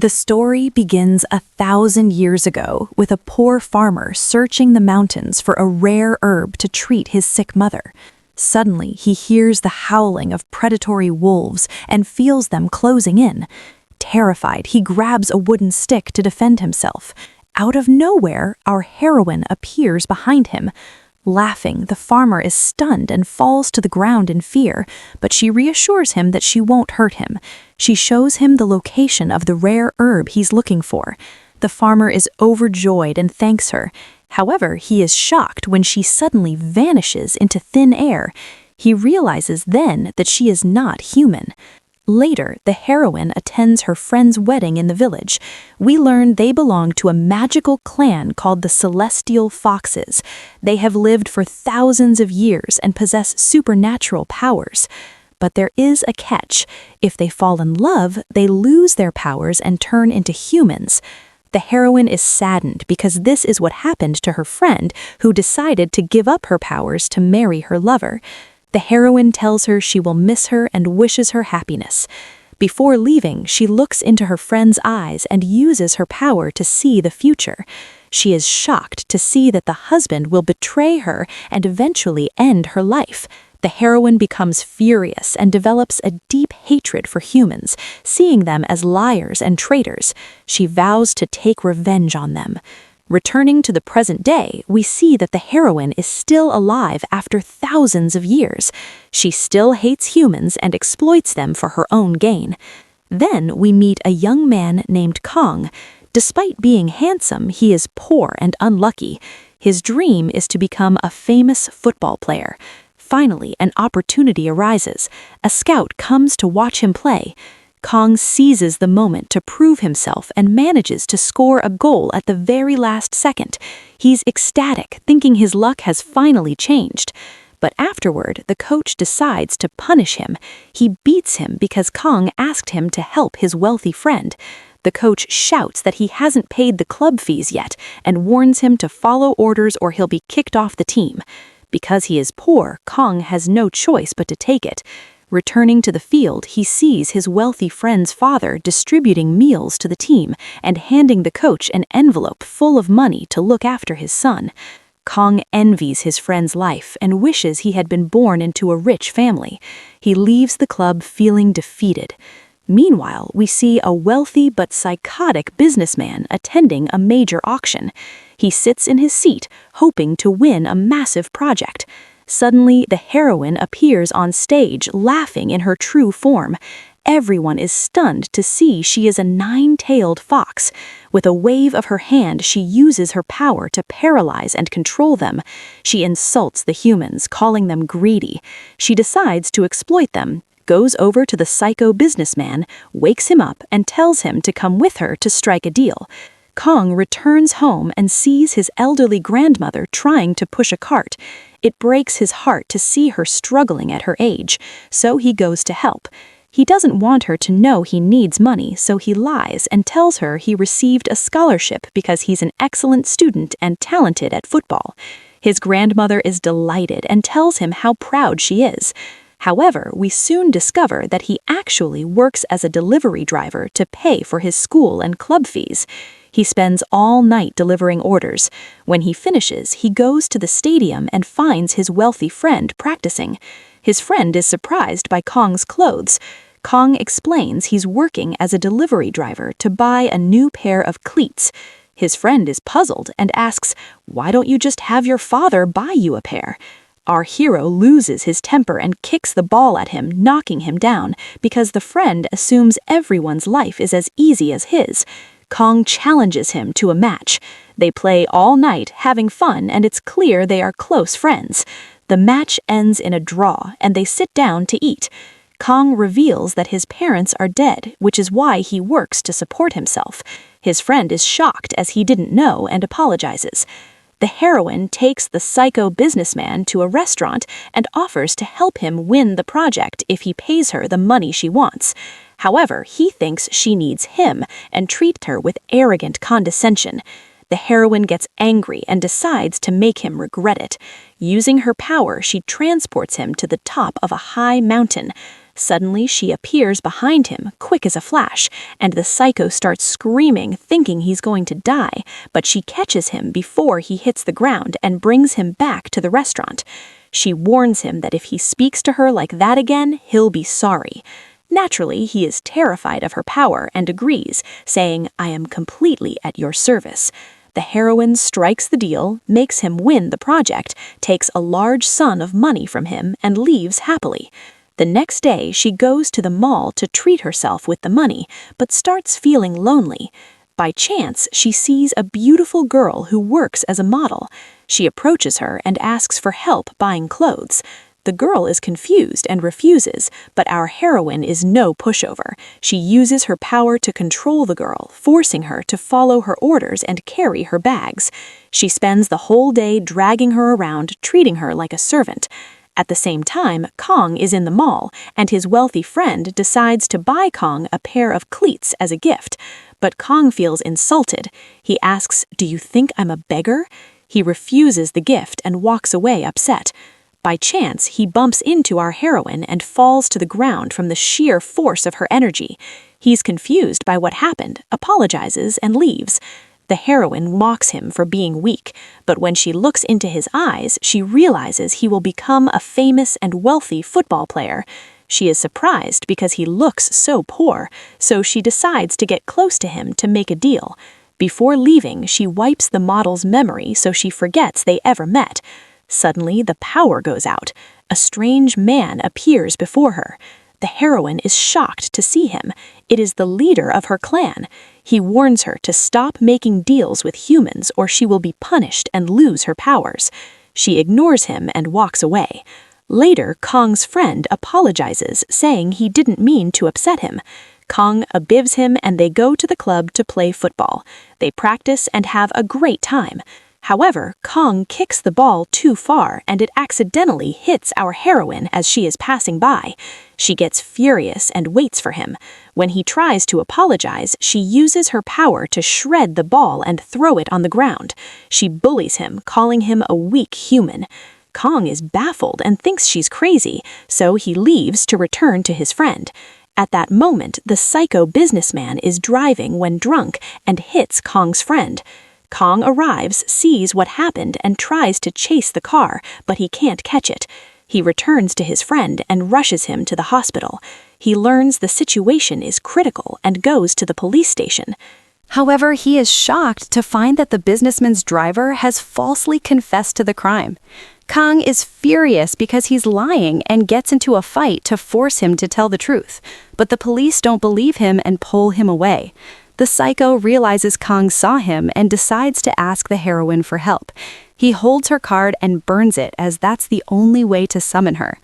The story begins 1,000 years ago with a poor farmer searching the mountains for a rare herb to treat his sick mother. Suddenly, he hears the howling of predatory wolves and feels them closing in. Terrified, he grabs a wooden stick to defend himself. Out of nowhere, our heroine appears behind him. Laughing, the farmer is stunned and falls to the ground in fear, but she reassures him that she won't hurt him. She shows him the location of the rare herb he's looking for. The farmer is overjoyed and thanks her. However, he is shocked when she suddenly vanishes into thin air. He realizes then that she is not human. Later, the heroine attends her friend's wedding in the village. We learn they belong to a magical clan called the Celestial Foxes. They have lived for thousands of years and possess supernatural powers. But there is a catch. If they fall in love, they lose their powers and turn into humans. The heroine is saddened because this is what happened to her friend, who decided to give up her powers to marry her lover. The heroine tells her she will miss her and wishes her happiness. Before leaving, she looks into her friend's eyes and uses her power to see the future. She is shocked to see that the husband will betray her and eventually end her life. The heroine becomes furious and develops a deep hatred for humans, seeing them as liars and traitors. She vows to take revenge on them. Returning to the present day, we see that the heroine is still alive after thousands of years. She still hates humans and exploits them for her own gain. Then we meet a young man named Kong. Despite being handsome, he is poor and unlucky. His dream is to become a famous football player. Finally, an opportunity arises. A scout comes to watch him play. Kong seizes the moment to prove himself and manages to score a goal at the very last second. He's ecstatic, thinking his luck has finally changed. But afterward, the coach decides to punish him. He beats him because Kong asked him to help his wealthy friend. The coach shouts that he hasn't paid the club fees yet and warns him to follow orders or he'll be kicked off the team. Because he is poor, Kong has no choice but to take it. Returning to the field, he sees his wealthy friend's father distributing meals to the team and handing the coach an envelope full of money to look after his son. Kong envies his friend's life and wishes he had been born into a rich family. He leaves the club feeling defeated. Meanwhile, we see a wealthy but psychotic businessman attending a major auction. He sits in his seat, hoping to win a massive project. Suddenly, the heroine appears on stage, laughing in her true form. Everyone is stunned to see she is a nine-tailed fox. With a wave of her hand, she uses her power to paralyze and control them. She insults the humans, calling them greedy. She decides to exploit them, goes over to the psycho businessman, wakes him up, and tells him to come with her to strike a deal. Kong returns home and sees his elderly grandmother trying to push a cart. It breaks his heart to see her struggling at her age, so he goes to help. He doesn't want her to know he needs money, so he lies and tells her he received a scholarship because he's an excellent student and talented at football. His grandmother is delighted and tells him how proud she is. However, we soon discover that he actually works as a delivery driver to pay for his school and club fees. He spends all night delivering orders. When he finishes, he goes to the stadium and finds his wealthy friend practicing. His friend is surprised by Kong's clothes. Kong explains he's working as a delivery driver to buy a new pair of cleats. His friend is puzzled and asks, "Why don't you just have your father buy you a pair?" Our hero loses his temper and kicks the ball at him, knocking him down, because the friend assumes everyone's life is as easy as his. Kong challenges him to a match. They play all night, having fun, and it's clear they are close friends. The match ends in a draw, and they sit down to eat. Kong reveals that his parents are dead, which is why he works to support himself. His friend is shocked as he didn't know and apologizes. The heroine takes the psycho businessman to a restaurant and offers to help him win the project if he pays her the money she wants. However, he thinks she needs him and treats her with arrogant condescension. The heroine gets angry and decides to make him regret it. Using her power, she transports him to the top of a high mountain. Suddenly, she appears behind him, quick as a flash, and the psycho starts screaming, thinking he's going to die, but she catches him before he hits the ground and brings him back to the restaurant. She warns him that if he speaks to her like that again, he'll be sorry. Naturally, he is terrified of her power and agrees, saying, "I am completely at your service." The heroine strikes the deal, makes him win the project, takes a large sum of money from him, and leaves happily. The next day, she goes to the mall to treat herself with the money, but starts feeling lonely. By chance, she sees a beautiful girl who works as a model. She approaches her and asks for help buying clothes. The girl is confused and refuses, but our heroine is no pushover. She uses her power to control the girl, forcing her to follow her orders and carry her bags. She spends the whole day dragging her around, treating her like a servant. At the same time, Kong is in the mall, and his wealthy friend decides to buy Kong a pair of cleats as a gift. But Kong feels insulted. He asks, "Do you think I'm a beggar?" He refuses the gift and walks away upset. By chance, he bumps into our heroine and falls to the ground from the sheer force of her energy. He's confused by what happened, apologizes, and leaves. The heroine mocks him for being weak, but when she looks into his eyes, she realizes he will become a famous and wealthy football player. She is surprised because he looks so poor, so she decides to get close to him to make a deal. Before leaving, she wipes the model's memory so she forgets they ever met. Suddenly, the power goes out. A strange man appears before her. The heroine is shocked to see him. It is the leader of her clan. He warns her to stop making deals with humans or she will be punished and lose her powers. She ignores him and walks away. Later, Kong's friend apologizes, saying he didn't mean to upset him. Kong observes him and they go to the club to play football. They practice and have a great time. However, Kong kicks the ball too far and it accidentally hits our heroine as she is passing by. She gets furious and waits for him. When he tries to apologize, she uses her power to shred the ball and throw it on the ground. She bullies him, calling him a weak human. Kong is baffled and thinks she's crazy, so he leaves to return to his friend. At that moment, the psycho businessman is driving when drunk and hits Kong's friend. Kong arrives, sees what happened, and tries to chase the car, but he can't catch it. He returns to his friend and rushes him to the hospital. He learns the situation is critical and goes to the police station. However, he is shocked to find that the businessman's driver has falsely confessed to the crime. Kong is furious because he's lying and gets into a fight to force him to tell the truth, but the police don't believe him and pull him away. The psycho realizes Kong saw him and decides to ask the heroine for help. He holds her card and burns it as that's the only way to summon her.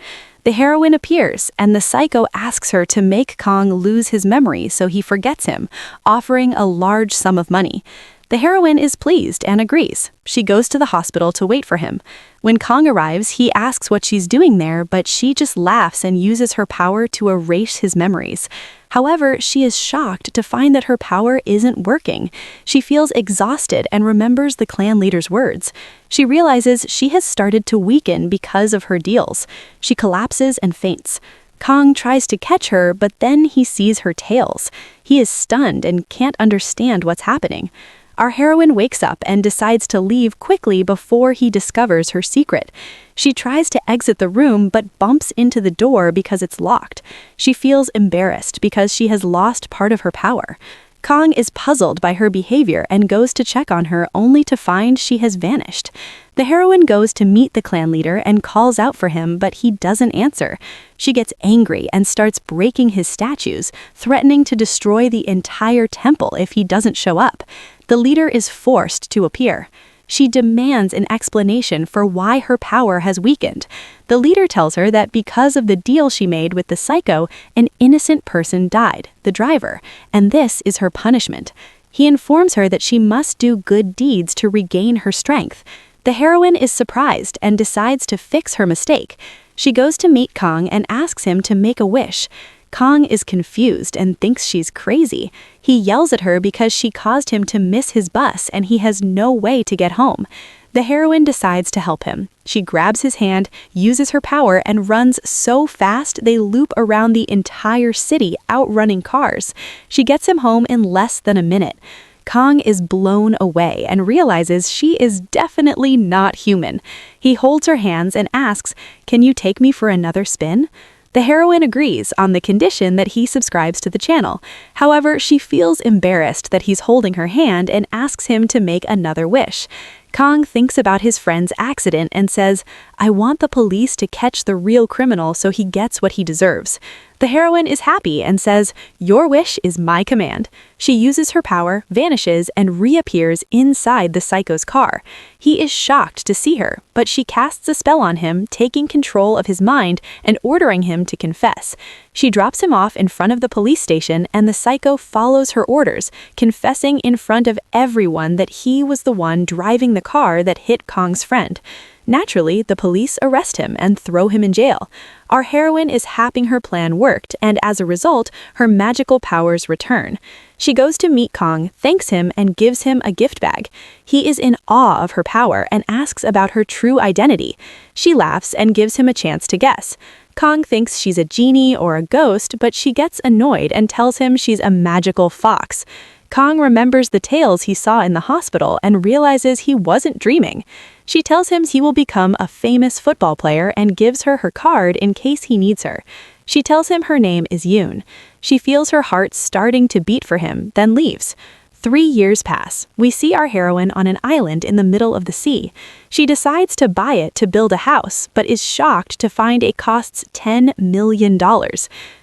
The heroine appears, and the psycho asks her to make Kong lose his memory so he forgets him, offering a large sum of money. The heroine is pleased and agrees. She goes to the hospital to wait for him. When Kong arrives, he asks what she's doing there, but she just laughs and uses her power to erase his memories. However, she is shocked to find that her power isn't working. She feels exhausted and remembers the clan leader's words. She realizes she has started to weaken because of her deals. She collapses and faints. Kong tries to catch her, but then he sees her tails. He is stunned and can't understand what's happening. Our heroine wakes up and decides to leave quickly before he discovers her secret. She tries to exit the room but bumps into the door because it's locked. She feels embarrassed because she has lost part of her power. Kong is puzzled by her behavior and goes to check on her only to find she has vanished. The heroine goes to meet the clan leader and calls out for him, but he doesn't answer. She gets angry and starts breaking his statues, threatening to destroy the entire temple if he doesn't show up. The leader is forced to appear. She demands an explanation for why her power has weakened. The leader tells her that because of the deal she made with the psycho, an innocent person died, the driver, and this is her punishment. He informs her that she must do good deeds to regain her strength. The heroine is surprised and decides to fix her mistake. She goes to meet Kong and asks him to make a wish. Kong is confused and thinks she's crazy. He yells at her because she caused him to miss his bus and he has no way to get home. The heroine decides to help him. She grabs his hand, uses her power, and runs so fast they loop around the entire city, outrunning cars. She gets him home in less than a minute. Kong is blown away and realizes she is definitely not human. He holds her hands and asks, "Can you take me for another spin?" The heroine agrees on the condition that he subscribes to the channel. However, she feels embarrassed that he's holding her hand and asks him to make another wish. Kong thinks about his friend's accident and says, "I want the police to catch the real criminal so he gets what he deserves." The heroine is happy and says, "Your wish is my command." She uses her power, vanishes, and reappears inside the psycho's car. He is shocked to see her, but she casts a spell on him, taking control of his mind and ordering him to confess. She drops him off in front of the police station, and the psycho follows her orders, confessing in front of everyone that he was the one driving the car that hit Kong's friend. Naturally, the police arrest him and throw him in jail. Our heroine is happy her plan worked, and as a result, her magical powers return. She goes to meet Kong, thanks him, and gives him a gift bag. He is in awe of her power and asks about her true identity. She laughs and gives him a chance to guess. Kong thinks she's a genie or a ghost, but she gets annoyed and tells him she's a magical fox. Kong remembers the tales he saw in the hospital and realizes he wasn't dreaming. She tells him he will become a famous football player and gives her her card in case he needs her. She tells him her name is Yoon. She feels her heart starting to beat for him, then leaves. 3 years pass. We see our heroine on an island in the middle of the sea. She decides to buy it to build a house, but is shocked to find it costs $10 million.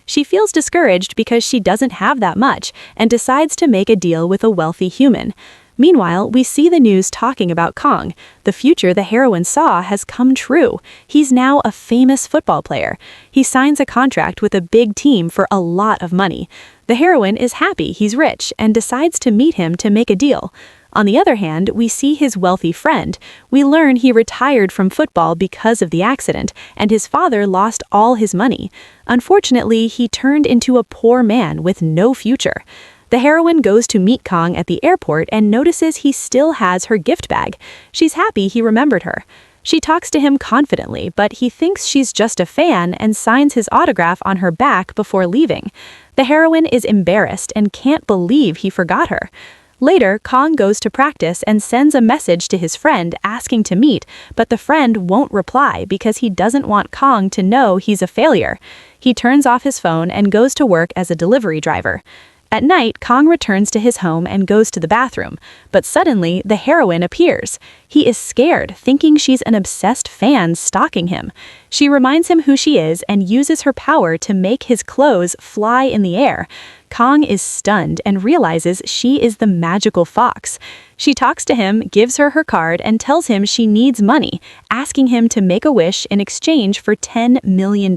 She feels discouraged because she doesn't have that much and decides to make a deal with a wealthy human. Meanwhile, we see the news talking about Kong. The future the heroine saw has come true. He's now a famous football player. He signs a contract with a big team for a lot of money. The heroine is happy he's rich and decides to meet him to make a deal. On the other hand, we see his wealthy friend. We learn he retired from football because of the accident, and his father lost all his money. Unfortunately, he turned into a poor man with no future. The heroine goes to meet Kong at the airport and notices he still has her gift bag. She's happy he remembered her. She talks to him confidently, but he thinks she's just a fan and signs his autograph on her back before leaving. The heroine is embarrassed and can't believe he forgot her. Later, Kong goes to practice and sends a message to his friend asking to meet, but the friend won't reply because he doesn't want Kong to know he's a failure. He turns off his phone and goes to work as a delivery driver. At night, Kong returns to his home and goes to the bathroom, but suddenly the heroine appears. He is scared, thinking she's an obsessed fan stalking him. She reminds him who she is and uses her power to make his clothes fly in the air. Kong is stunned and realizes she is the magical fox. She talks to him, gives her her card, and tells him she needs money, asking him to make a wish in exchange for $10 million.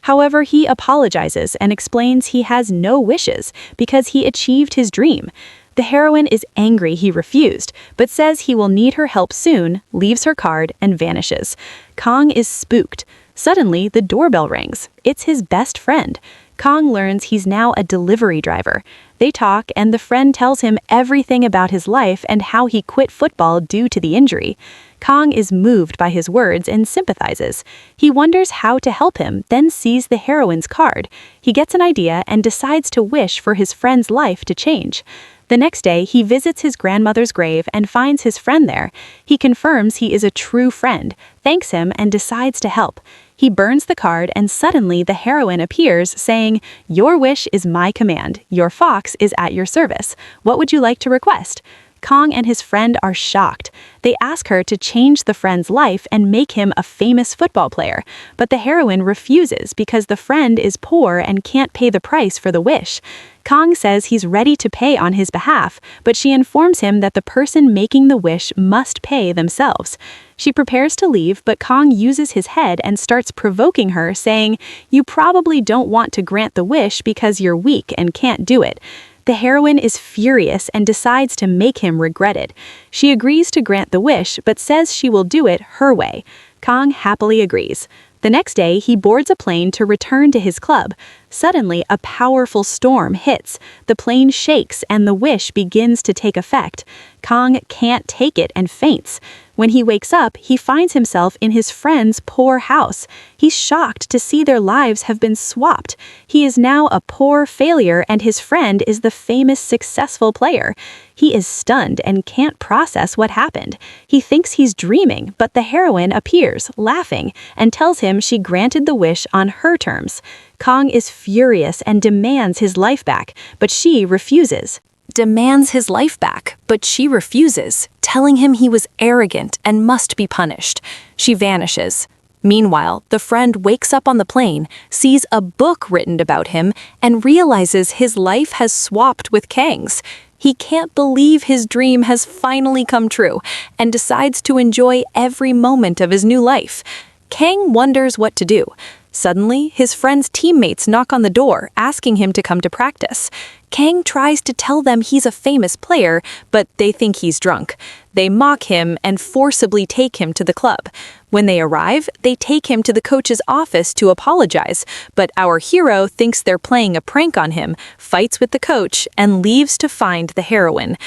However, he apologizes and explains he has no wishes because he achieved his dream. The heroine is angry he refused, but says he will need her help soon, leaves her card, and vanishes. Kong is spooked. Suddenly, the doorbell rings. It's his best friend. Kong learns he's now a delivery driver. They talk, and the friend tells him everything about his life and how he quit football due to the injury. Kong is moved by his words and sympathizes. He wonders how to help him, then sees the heroine's card. He gets an idea and decides to wish for his friend's life to change. The next day, he visits his grandmother's grave and finds his friend there. He confirms he is a true friend, thanks him, and decides to help. He burns the card, and suddenly the heroine appears, saying, "Your wish is my command. Your fox is at your service. What would you like to request?" Kong and his friend are shocked. They ask her to change the friend's life and make him a famous football player, but the heroine refuses because the friend is poor and can't pay the price for the wish. Kong says he's ready to pay on his behalf, but she informs him that the person making the wish must pay themselves. She prepares to leave, but Kong uses his head and starts provoking her, saying, "You probably don't want to grant the wish because you're weak and can't do it." The heroine is furious and decides to make him regret it. She agrees to grant the wish, but says she will do it her way. Kong happily agrees. The next day, he boards a plane to return to his club. Suddenly, a powerful storm hits. The plane shakes and the wish begins to take effect. Kong can't take it and faints. When he wakes up, he finds himself in his friend's poor house. He's shocked to see their lives have been swapped. He is now a poor failure and his friend is the famous successful player. He is stunned and can't process what happened. He thinks he's dreaming, but the heroine appears, laughing, and tells him she granted the wish on her terms. Kang is furious and demands his life back, but she refuses. Demands his life back, but she refuses, telling him he was arrogant and must be punished. She vanishes. Meanwhile, the friend wakes up on the plane, sees a book written about him, and realizes his life has swapped with Kang's. He can't believe his dream has finally come true, and decides to enjoy every moment of his new life. Kang wonders what to do. Suddenly, his friend's teammates knock on the door, asking him to come to practice. Kang tries to tell them he's a famous player, but they think he's drunk. They mock him and forcibly take him to the club. When they arrive, they take him to the coach's office to apologize, but our hero thinks they're playing a prank on him, fights with the coach, and leaves to find the heroine.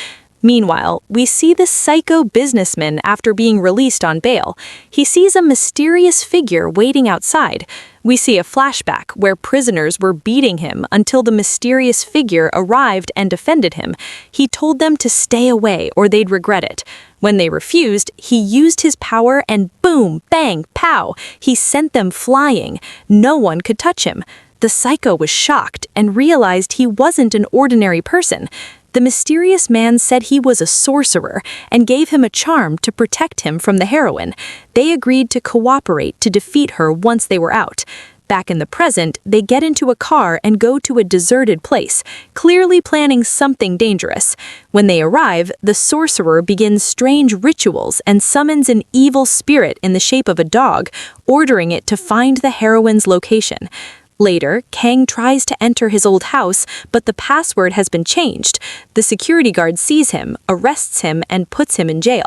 Meanwhile, we see the psycho businessman after being released on bail. He sees a mysterious figure waiting outside. We see a flashback where prisoners were beating him until the mysterious figure arrived and defended him. He told them to stay away or they'd regret it. When they refused, he used his power and boom, bang, pow, he sent them flying. No one could touch him. The psycho was shocked and realized he wasn't an ordinary person. The mysterious man said he was a sorcerer and gave him a charm to protect him from the heroine. They agreed to cooperate to defeat her once they were out. Back in the present, they get into a car and go to a deserted place, clearly planning something dangerous. When they arrive, the sorcerer begins strange rituals and summons an evil spirit in the shape of a dog, ordering it to find the heroine's location. Later, Kang tries to enter his old house, but the password has been changed. The security guard sees him, arrests him, and puts him in jail.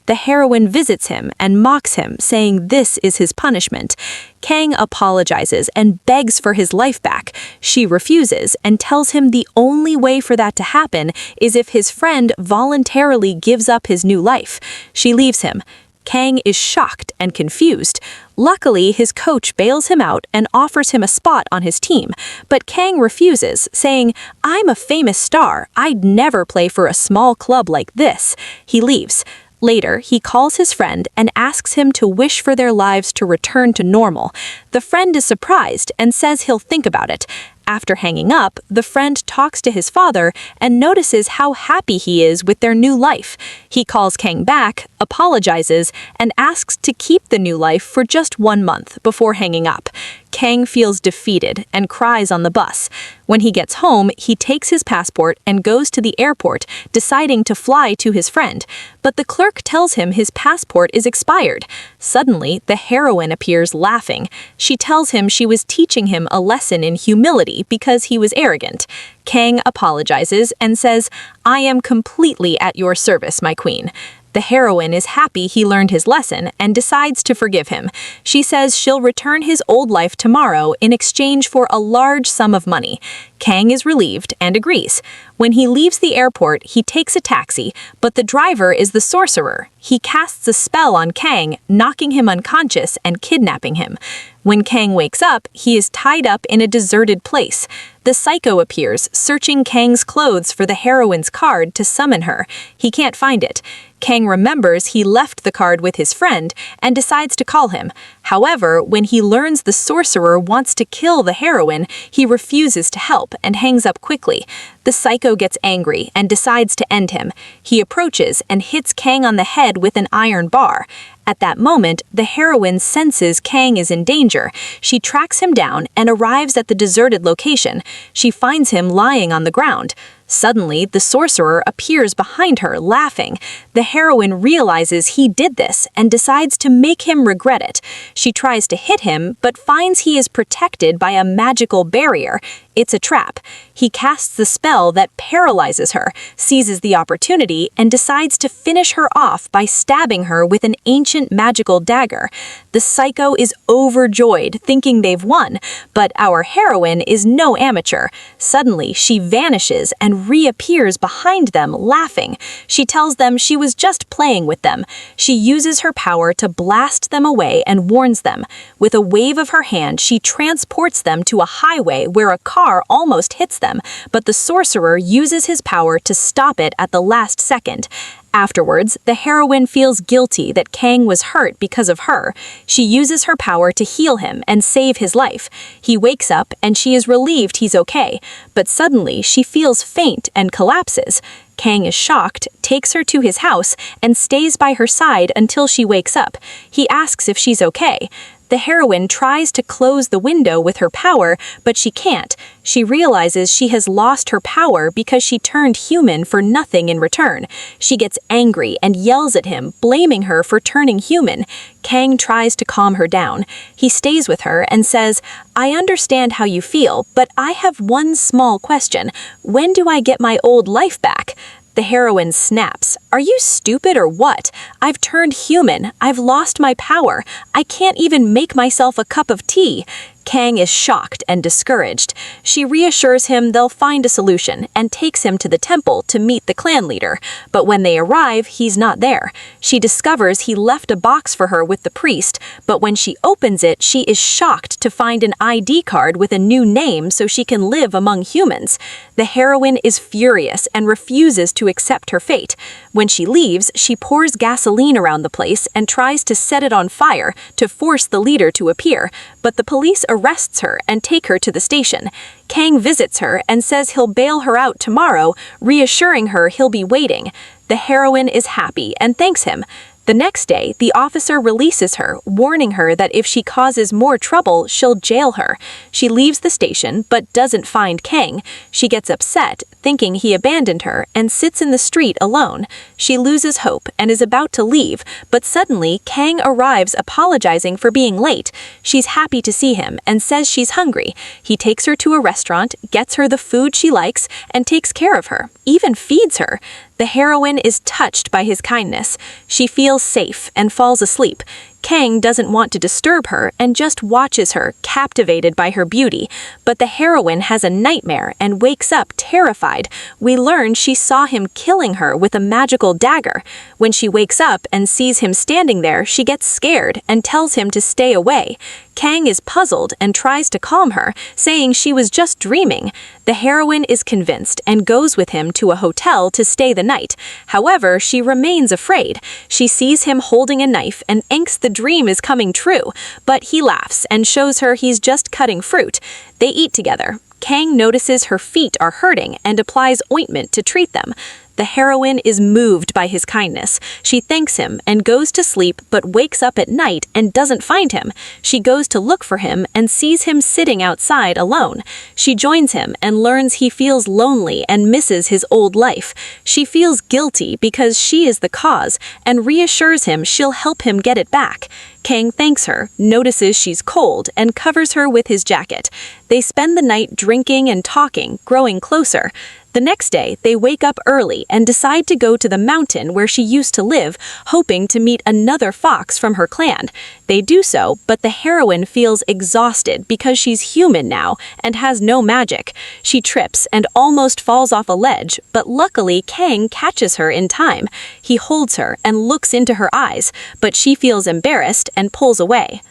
The heroine visits him and mocks him, saying this is his punishment. Kang apologizes and begs for his life back. She refuses and tells him the only way for that to happen is if his friend voluntarily gives up his new life. She leaves him. Kang is shocked and confused. Luckily, his coach bails him out and offers him a spot on his team, but Kang refuses, saying, "I'm a famous star. I'd never play for a small club like this." He leaves. Later, he calls his friend and asks him to wish for their lives to return to normal. The friend is surprised and says he'll think about it. After hanging up, the friend talks to his father and notices how happy he is with their new life. He calls Kang back, apologizes, and asks to keep the new life for just 1 month before hanging up. Kang feels defeated and cries on the bus. When he gets home, he takes his passport and goes to the airport, deciding to fly to his friend. But the clerk tells him his passport is expired. Suddenly, the heroine appears laughing. She tells him she was teaching him a lesson in humility because he was arrogant. Kang apologizes and says, "I am completely at your service, my queen." The heroine is happy he learned his lesson and decides to forgive him. She says she'll return his old life tomorrow in exchange for a large sum of money. Kang is relieved and agrees. When he leaves the airport, he takes a taxi, but the driver is the sorcerer. He casts a spell on Kang, knocking him unconscious and kidnapping him. When Kang wakes up, he is tied up in a deserted place. The psycho appears, searching Kang's clothes for the heroine's card to summon her. He can't find it. Kang remembers he left the card with his friend and decides to call him. However, when he learns the sorcerer wants to kill the heroine, he refuses to help and hangs up quickly. The psycho gets angry and decides to end him. He approaches and hits Kang on the head with an iron bar. At that moment, the heroine senses Kang is in danger. She tracks him down and arrives at the deserted location. She finds him lying on the ground. Suddenly, the sorcerer appears behind her, laughing. The heroine realizes he did this and decides to make him regret it. She tries to hit him, but finds he is protected by a magical barrier. It's a trap. He casts the spell that paralyzes her, seizes the opportunity, and decides to finish her off by stabbing her with an ancient magical dagger. The psycho is overjoyed, thinking they've won, but our heroine is no amateur. Suddenly, she vanishes and and reappears behind them, laughing. She tells them she was just playing with them. She uses her power to blast them away and warns them. With a wave of her hand, she transports them to a highway where a car almost hits them, but the sorcerer uses his power to stop it at the last second. Afterwards, the heroine feels guilty that Kang was hurt because of her. She uses her power to heal him and save his life. He wakes up and she is relieved he's okay, but suddenly she feels faint and collapses. Kang is shocked, takes her to his house, and stays by her side until she wakes up. He asks if she's okay. The heroine tries to close the window with her power, but she can't. She realizes she has lost her power because she turned human for nothing in return. She gets angry and yells at him, blaming her for turning human. Kang tries to calm her down. He stays with her and says, "I understand how you feel, but I have one small question. When do I get my old life back?" The heroine snaps. "Are you stupid or what? I've turned human. I've lost my power. I can't even make myself a cup of tea." Kang is shocked and discouraged. She reassures him they'll find a solution and takes him to the temple to meet the clan leader. But when they arrive, he's not there. She discovers he left a box for her with the priest, but when she opens it, she is shocked to find an ID card with a new name so she can live among humans. The heroine is furious and refuses to accept her fate. When she leaves, she pours gasoline around the place and tries to set it on fire to force the leader to appear, but the police arrests her and take her to the station. Kang visits her and says he'll bail her out tomorrow, reassuring her he'll be waiting. The heroine is happy and thanks him. The next day, the officer releases her, warning her that if she causes more trouble, she'll jail her. She leaves the station, but doesn't find Kang. She gets upset, thinking he abandoned her, and sits in the street alone. She loses hope and is about to leave, but suddenly Kang arrives apologizing for being late. She's happy to see him and says she's hungry. He takes her to a restaurant, gets her the food she likes, and takes care of her, even feeds her. The heroine is touched by his kindness. She feels safe and falls asleep. Kang doesn't want to disturb her and just watches her, captivated by her beauty. But the heroine has a nightmare and wakes up terrified. We learn she saw him killing her with a magical dagger. When she wakes up and sees him standing there, she gets scared and tells him to stay away. Kang is puzzled and tries to calm her, saying she was just dreaming. The heroine is convinced and goes with him to a hotel to stay the night. However, she remains afraid. She sees him holding a knife and thinks the dream is coming true, but he laughs and shows her he's just cutting fruit. They eat together. Kang notices her feet are hurting and applies ointment to treat them. The heroine is moved by his kindness. She thanks him and goes to sleep but wakes up at night and doesn't find him. She goes to look for him and sees him sitting outside alone. She joins him and learns he feels lonely and misses his old life. She feels guilty because she is the cause and reassures him she'll help him get it back. Kang thanks her, notices she's cold, and covers her with his jacket. They spend the night drinking and talking, growing closer. The next day, they wake up early and decide to go to the mountain where she used to live, hoping to meet another fox from her clan. They do so, but the heroine feels exhausted because she's human now and has no magic. She trips and almost falls off a ledge, but luckily Kang catches her in time. He holds her and looks into her eyes, but she feels embarrassed and pulls away.